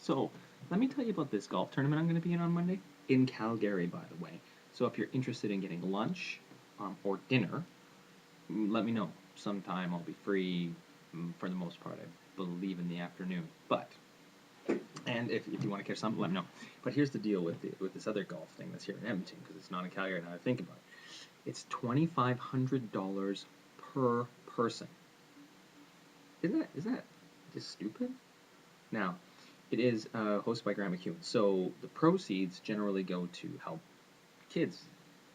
So, let me tell you about this golf tournament I'm going to be in on Monday. In Calgary, by the way. So if you're interested in getting lunch or dinner, let me know. Sometime I'll be free for the most part. I believe in the afternoon. And if you want to catch something, let me know. But here's the deal with this other golf thing that's here in Edmonton, because it's not in Calgary now I think about it. It's $2,500 per person. Isn't that just stupid? Now, it is hosted by Grant McEwen, so the proceeds generally go to help kids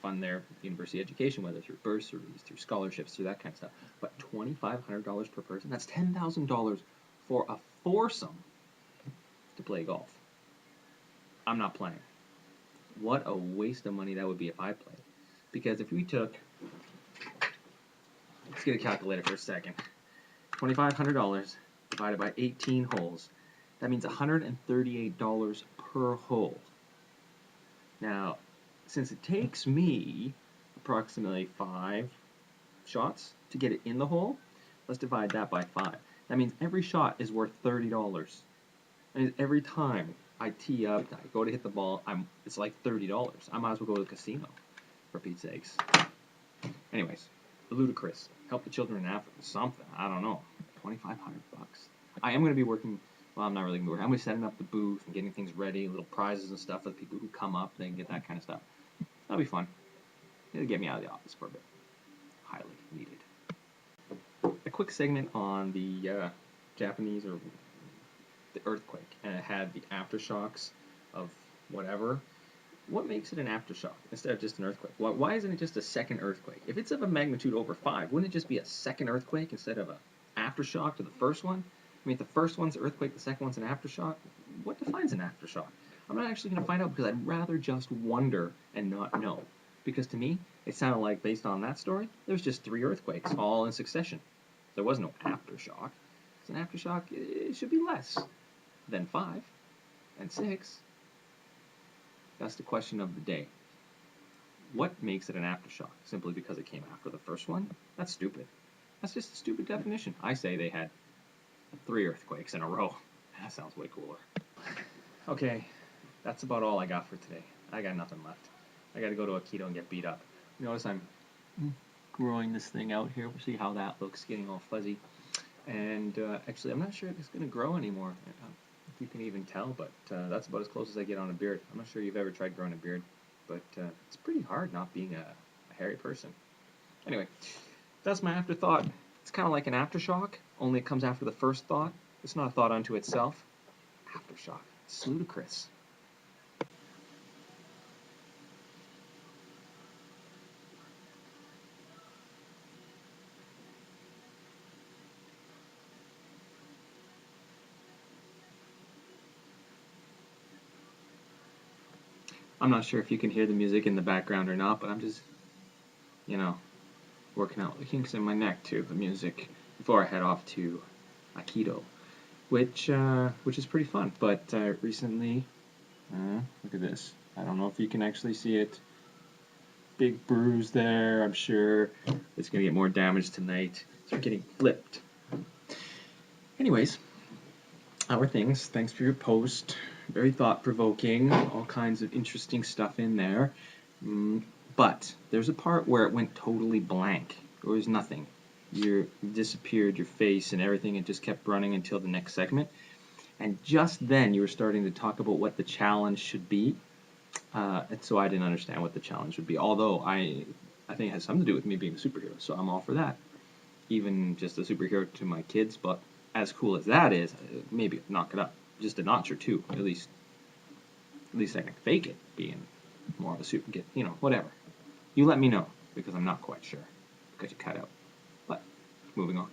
fund their university education, whether through bursaries, through scholarships, through that kind of stuff. But $2,500 per person, that's $10,000 for a foursome to play golf. I'm not playing. What a waste of money that would be if I played. Because if we took, let's get a calculator for a second, $2,500 divided by 18 holes, that means $138 per hole. Now, since it takes me approximately 5 shots to get it in the hole, let's divide that by 5. That means every shot is worth $30. That means every time I tee up, I go to hit the ball, it's like $30. I might as well go to the casino, for Pete's sakes. Anyways, ludicrous. Help the children in Africa. Something. I don't know. $2,500 bucks. I am going to be working. Well, I'm not really going to be working. I'm going to be setting up the booth and getting things ready, little prizes and stuff for the people who come up. They can get that kind of stuff. That'll be fun. It'll get me out of the office for a bit. Highly needed. A quick segment on the Japanese or the earthquake, and it had the aftershocks of whatever. What makes it an aftershock instead of just an earthquake? Why isn't it just a second earthquake? If it's of a magnitude over 5, wouldn't it just be a second earthquake instead of an aftershock to the first one? I mean, if the first one's an earthquake, the second one's an aftershock. What defines an aftershock? I'm not actually going to find out because I'd rather just wonder and not know. Because to me, it sounded like, based on that story, there's just 3 earthquakes all in succession. There was no aftershock. Because an aftershock, it should be less than 5 and 6. That's the question of the day. What makes it an aftershock? Simply because it came after the first one? That's stupid. That's just a stupid definition. I say they had 3 earthquakes in a row. That sounds way cooler. Okay, that's about all I got for today. I got nothing left. I gotta go to Aikido and get beat up. Notice I'm growing this thing out here. We'll see how that looks, getting all fuzzy. And actually, I'm not sure if it's gonna grow anymore. If you can even tell, but that's about as close as I get on a beard. I'm not sure you've ever tried growing a beard, but it's pretty hard not being a hairy person. Anyway, that's my afterthought. It's kind of like an aftershock, only it comes after the first thought. It's not a thought unto itself. Aftershock. It's ludicrous. I'm not sure if you can hear the music in the background or not, but I'm just, working out the kinks in my neck to the music before I head off to Aikido, which is pretty fun. But recently, look at this. I don't know if you can actually see it. Big bruise there. I'm sure it's going to get more damage tonight. It's getting flipped. Anyways, our things. Thanks for your post. Very thought-provoking. All kinds of interesting stuff in there. But there's a part where it went totally blank. There was nothing. You disappeared, your face and everything, and just kept running until the next segment. And just then you were starting to talk about what the challenge should be. And so I didn't understand what the challenge would be. Although I think it has something to do with me being a superhero. So I'm all for that. Even just a superhero to my kids. But as cool as that is, maybe knock it up. Just a notch or two. At least I can fake it being more of a super, whatever. You let me know, because I'm not quite sure, because you cut out. But, moving on.